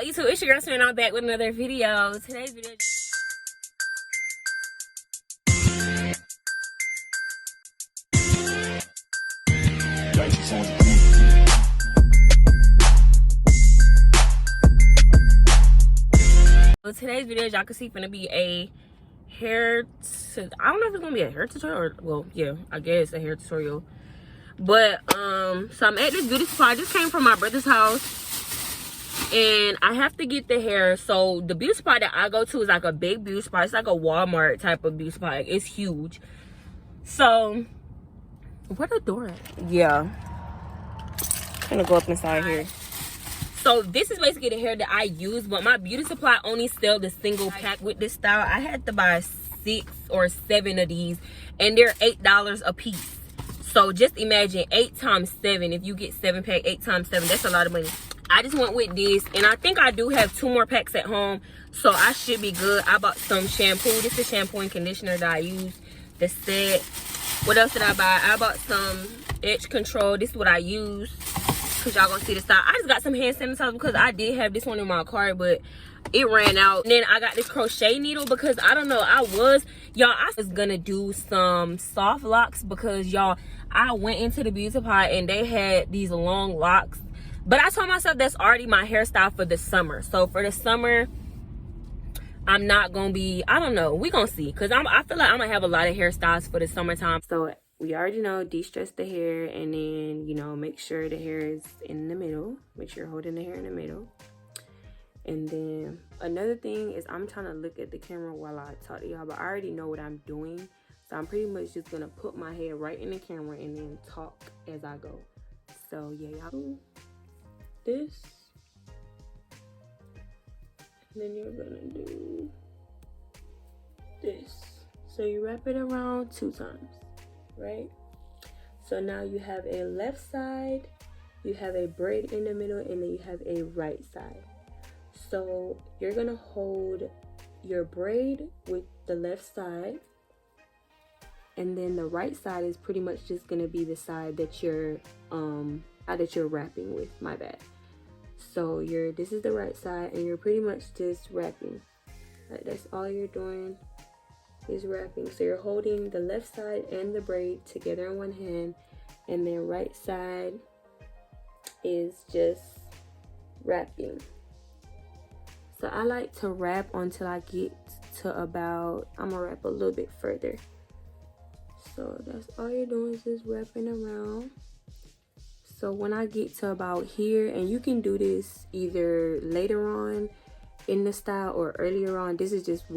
YouTube? It's your girl Serena. I'm back with another video. Today's video. So today's video, y'all can see, gonna be a hair. I don't know if it's gonna be a hair tutorial or, well, yeah, I guess a hair tutorial. But so I'm at this beauty supply. I just came from my brother's house. And I have to get the hair. So the beauty spot that I go to is like a big beauty spot. It's like a Walmart type of beauty spot. It's huge. So where the door at? Yeah. I'm gonna go up inside here. So this is basically the hair that I use, but my beauty supply only sells the single pack with this style. I had to buy 6 or 7 of these, and they're $8 a piece. So just imagine 8 times 7. If you get 7 pack, 8 times 7, that's a lot of money. I just went with this, and I think I do have 2 more packs at home, so I should be good. I bought some shampoo. This is shampoo and conditioner that I use. The set. What else did I buy? I bought some edge control. This is what I use, because y'all gonna see the style. I just got some hand sanitizer because I did have this one in my car, but it ran out. And then I got this crochet needle because I don't know, I was gonna do some soft locks because y'all, I went into the beauty supply and they had these long locks. But I told myself that's already my hairstyle for the summer. So for the summer, I'm not gonna be, I don't know, we gonna see. Because I feel like I'm gonna have a lot of hairstyles for the summertime. So we already know, de-stress the hair, and then, you know, make sure the hair is in the middle. Make sure you're holding the hair in the middle. And then another thing is, I'm trying to look at the camera while I talk to y'all, but I already know what I'm doing. So I'm pretty much just gonna put my hair right in the camera and then talk as I go. So yeah, y'all do this. And then you're gonna do this. So you wrap it around 2 times, right? So now you have a left side, you have a braid in the middle, and then you have a right side. So you're gonna hold your braid with the left side, and then the right side is pretty much just gonna be the side that you're wrapping with, my bad. So this is the right side, and you're pretty much just wrapping. Like, that's all you're doing is wrapping. So you're holding the left side and the braid together in one hand, and then right side is just wrapping. So I like to wrap until I get to about, I'm gonna wrap a little bit further. So that's all you're doing is just wrapping around. So when I get to about here, and you can do this either later on in the style or earlier on, this is just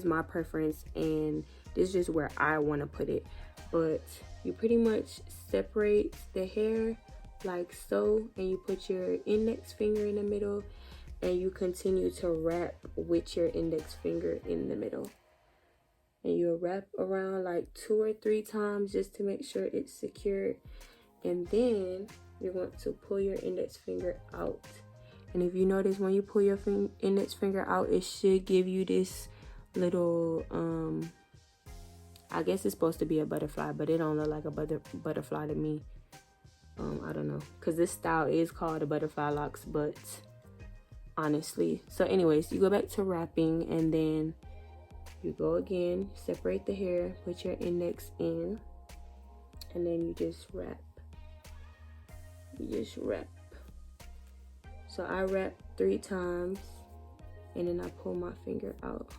my preference, and this is just where I want to put it. But you pretty much separate the hair like so, and you put your index finger in the middle, and you continue to wrap with your index finger in the middle. And you'll wrap around like 2 or 3 times just to make sure it's secured. And then you're going to pull your index finger out. And if you notice, when you pull your index finger out, it should give you this little, I guess it's supposed to be a butterfly, but it don't look like a butterfly to me. I don't know, because this style is called a butterfly locks, but honestly. So anyways, you go back to wrapping, and then you go again, separate the hair, put your index in, and then you just wrap. So I wrap 3 times, and then I pull my finger out,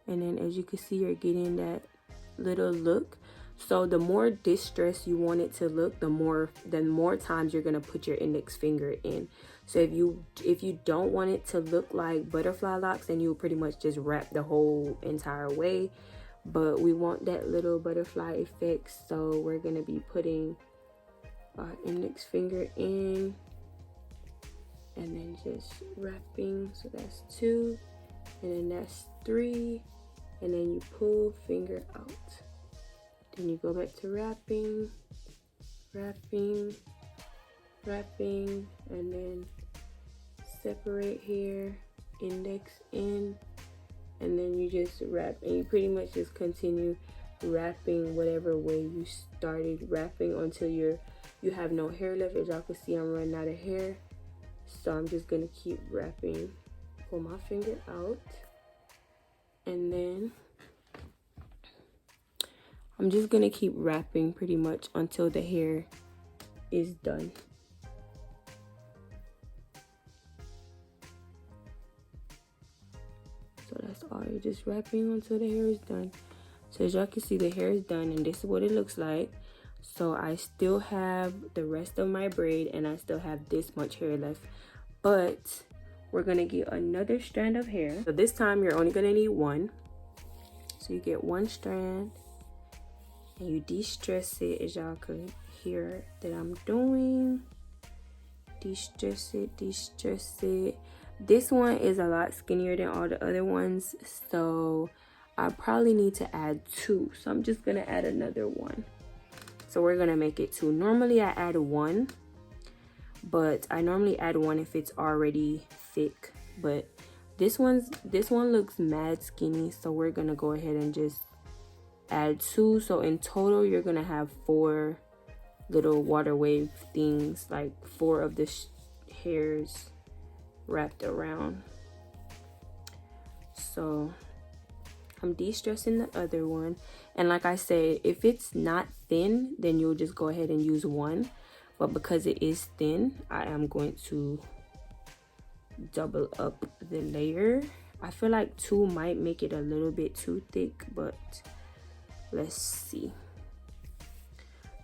and then as you can see, you're getting that little look. So the more distressed you want it to look, the more times you're gonna put your index finger in. So if you don't want it to look like butterfly locks, then you'll pretty much just wrap the whole entire way. But we want that little butterfly effect, so we're gonna be putting our index finger in, and then just wrapping. So that's 2, and then that's 3, and then you pull finger out. Then you go back to wrapping, and then separate here, index in, and then you just wrap, and you pretty much just continue wrapping whatever way you started wrapping until you have no hair left. As y'all can see, I'm running out of hair. So I'm just gonna keep wrapping. Pull my finger out, and then I'm just gonna keep wrapping pretty much until the hair is done. So that's all. You're just wrapping until the hair is done. So as y'all can see, the hair is done, and this is what it looks like. So I still have the rest of my braid, and I still have this much hair left, but we're gonna get another strand of hair. So this time you're only gonna need one. So you get one strand and you de-stress it, as y'all could hear that I'm doing. De-stress it, de-stress it. This one is a lot skinnier than all the other ones, so I probably need to add two. So I'm just gonna add another one. So we're gonna make it two. Normally I add one, but I normally add one if it's already thick, but this one looks mad skinny, so we're gonna go ahead and just add two. So in total you're gonna have 4 little water wave things, like 4 of the hairs wrapped around. So I'm de-stressing the other one, and like I said, if it's not thin, then you'll just go ahead and use one, but because it is thin, I am going to double up the layer. I feel like 2 might make it a little bit too thick, but let's see.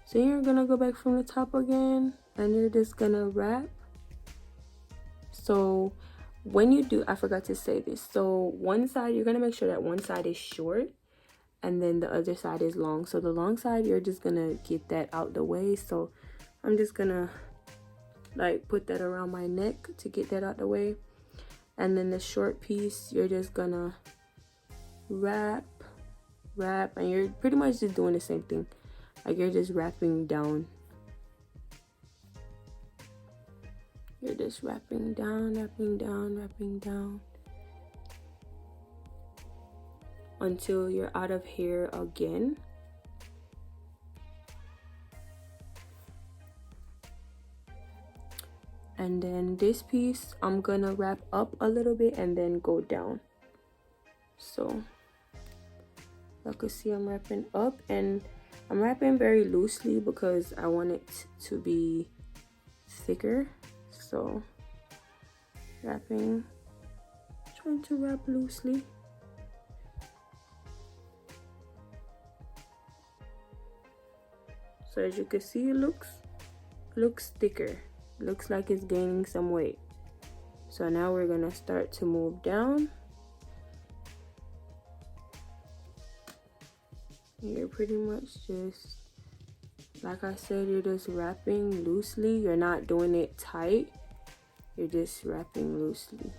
So you're gonna go back from the top again, and you're just gonna wrap. So when you do, I forgot to say this, so one side, you're gonna make sure that one side is short and then the other side is long. So the long side, you're just gonna get that out the way. So I'm just gonna like put that around my neck to get that out the way, and then the short piece, you're just gonna wrap, and you're pretty much just doing the same thing, like you're just wrapping down. You're just wrapping down, wrapping down, wrapping down until you're out of hair again. And then this piece, I'm gonna wrap up a little bit and then go down. So you can see I'm wrapping up, and I'm wrapping very loosely because I want it to be thicker. So wrapping, trying to wrap loosely. So as you can see, it looks thicker. Looks like it's gaining some weight. So now we're gonna start to move down. You're pretty much just, like I said, you're just wrapping loosely. You're not doing it tight. You're just wrapping loosely.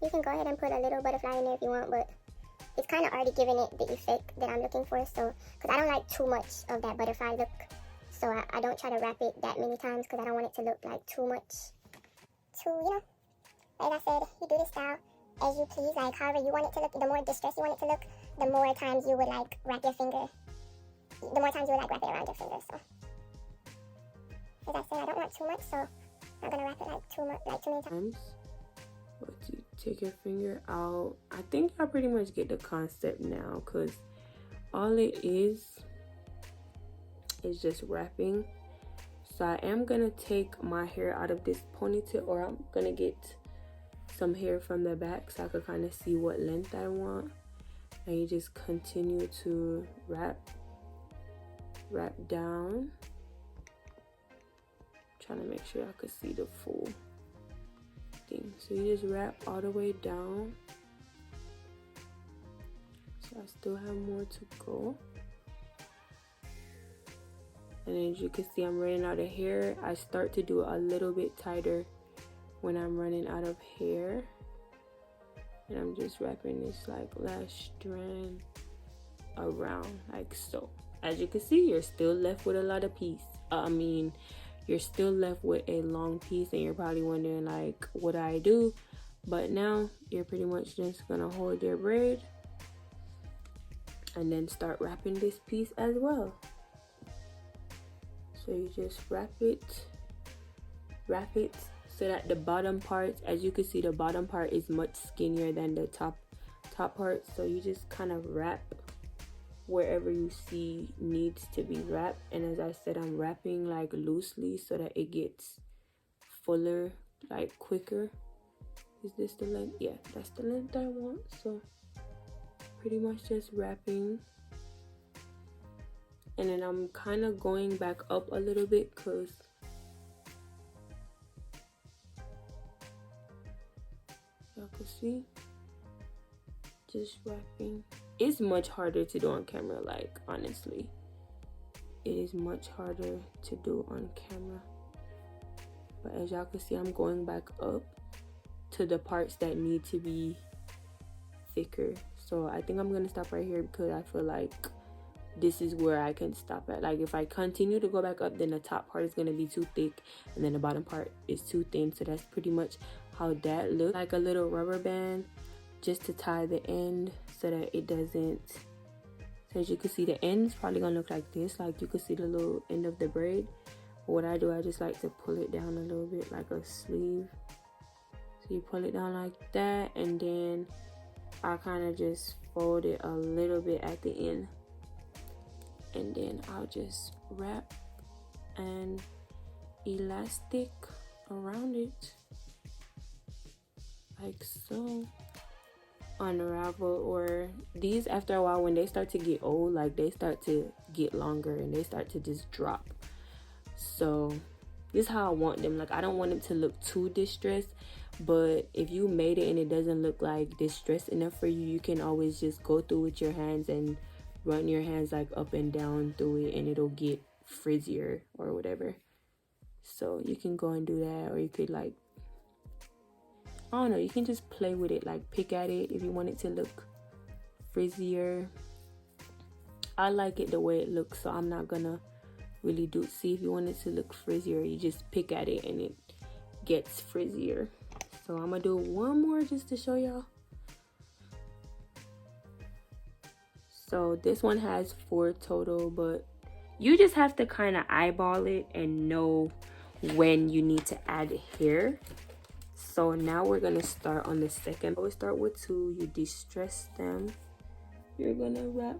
You can go ahead and put a little butterfly in there if you want, but it's kind of already giving it the effect that I'm looking for. So, because I don't like too much of that butterfly look, so I don't try to wrap it that many times because I don't want it to look like too much. Like I said, you do this style as you please, like however you want it to look. The more distressed you want it to look, the more times you would like wrap your finger. The more times you would like wrap it around your finger. So, as I said, I don't want too much, so I'm not gonna wrap it like too many times. But you take your finger out. I think I pretty much get the concept now, because all it is just wrapping. So I am gonna take my hair out of this ponytail, or I'm gonna get some hair from the back so I could kind of see what length I want. And you just continue to wrap down, trying to make sure I could see the full thing. So you just wrap all the way down. So I still have more to go. And as you can see, I'm running out of hair. I start to do a little bit tighter when I'm running out of hair. And I'm just wrapping this like last strand around like so. As you can see, you're still left with a lot of piece. You're still left with a long piece, and you're probably wondering like, what I do? But now you're pretty much just gonna hold your braid and then start wrapping this piece as well. So you just wrap it so that the bottom part, as you can see, the bottom part is much skinnier than the top part. So you just kind of wrap wherever you see needs to be wrapped. And as I said, I'm wrapping like loosely so that it gets fuller like quicker. Is this the length? Yeah, that's the length I want. So pretty much just wrapping, and then I'm kind of going back up a little bit because y'all can see, just wrapping. It's much harder to do on camera, like honestly it is much harder to do on camera, but as y'all can see, I'm going back up to the parts that need to be thicker. So I think I'm gonna stop right here because I feel like this is where I can stop at. Like if I continue to go back up, then the top part is gonna be too thick and then the bottom part is too thin. So that's pretty much how that looks. Like a little rubber band just to tie the end so that it doesn't, so as you can see, the end is probably gonna look like this. Like you can see the little end of the braid. But what I do, I just like to pull it down a little bit like a sleeve. So you pull it down like that, and then I kind of just fold it a little bit at the end, and then I'll just wrap an elastic around it like so. Unravel, or these after a while when they start to get old, like they start to get longer and they start to just drop. So this is how I want them. Like I don't want them to look too distressed, but if you made it and it doesn't look like distressed enough for you, you can always just go through with your hands and run your hands like up and down through it, and it'll get frizzier or whatever. So you can go and do that, or you could like, I don't know, you can just play with it, like pick at it if you want it to look frizzier. I like it the way it looks, so I'm not gonna really do. See, if you want it to look frizzier, you just pick at it and it gets frizzier. So I'm gonna do one more just to show y'all. So this one has 4 total, but you just have to kind of eyeball it and know when you need to add hair. So now we're gonna start on the second. Always start with 2. You distress them. You're gonna wrap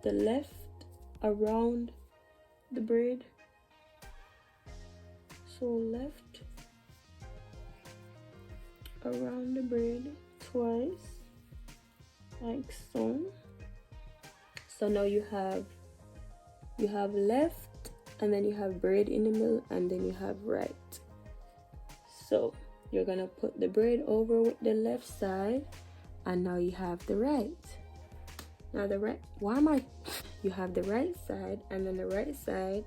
the left around the braid. So left around the braid twice, like so. So now you have left, and then you have braid in the middle, and then you have right. So you're gonna put the braid over with the left side, and now you have the right. Now the right, you have the right side, and then the right side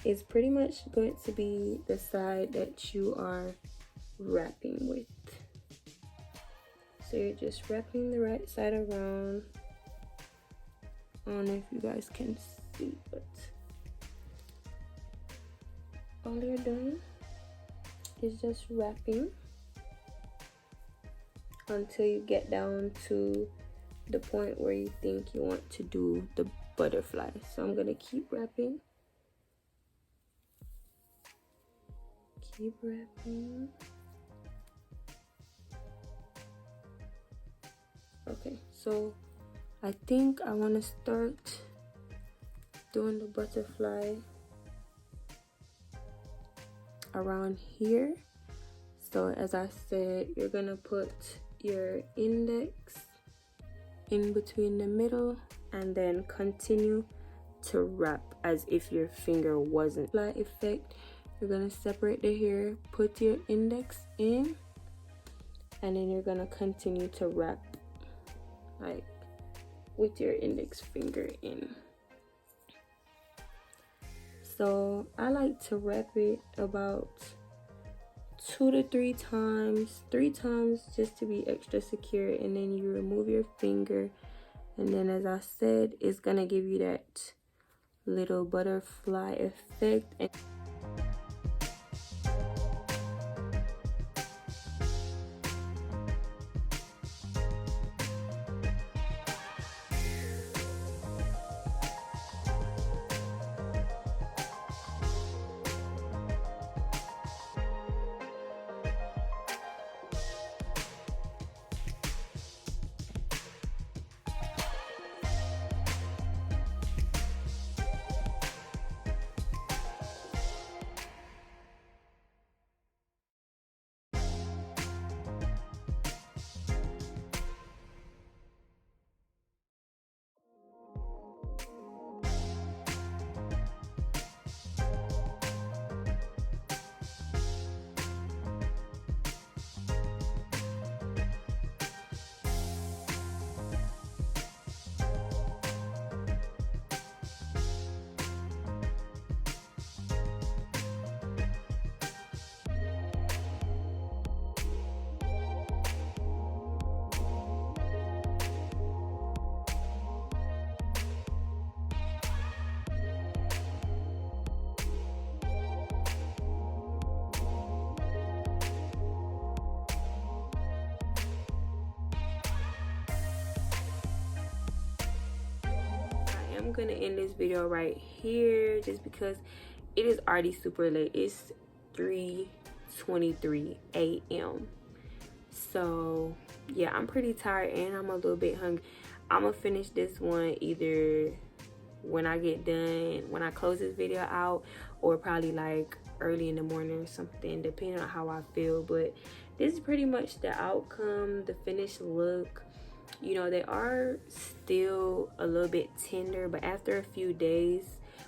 is pretty much going to be the side that you are wrapping with. So you're just wrapping the right side around. I don't know if you guys can see, but all you're doing is just wrapping until you get down to the point where you think you want to do the butterfly. So I'm gonna keep wrapping. Keep wrapping. Okay, so I think I want to start doing the butterfly around here. So as I said, you're gonna put your index in between the middle and then continue to wrap as if your finger wasn't. Fly effect, you're gonna separate the hair, put your index in, and then you're gonna continue to wrap like with your index finger in. So I like to wrap it about 2 to 3 times, 3 times just to be extra secure, and then you remove your finger, and then as I said, it's gonna give you that little butterfly effect. And I'm gonna end this video right here just because it is already super late. It's 3:23 a.m. So yeah, I'm pretty tired and I'm a little bit hungry. I'm gonna finish this one either when I get done, when I close this video out, or probably like early in the morning or something, depending on how I feel. But this is pretty much the outcome, the finished look. You know, they are still a little bit tender, but after a few days,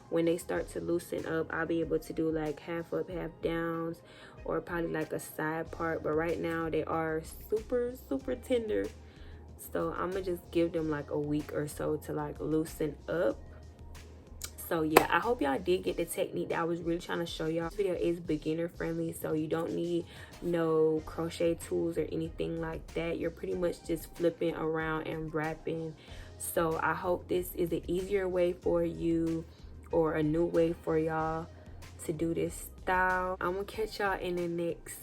when they start to loosen up, I'll be able to do like half up, half downs, or probably like a side part. But right now they are super tender, so I'm gonna just give them like a week or so to like loosen up. So yeah, I hope y'all did get the technique that I was really trying to show y'all. This video is beginner friendly, so you don't need no crochet tools or anything like that. You're pretty much just flipping around and wrapping. So I hope this is an easier way for you, or a new way for y'all to do this style. I'm gonna catch y'all in the next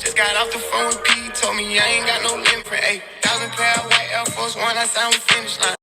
Just got off the phone with P, told me I ain't got no limit for 8,000 pair of white Air Force One, I signed with finish line.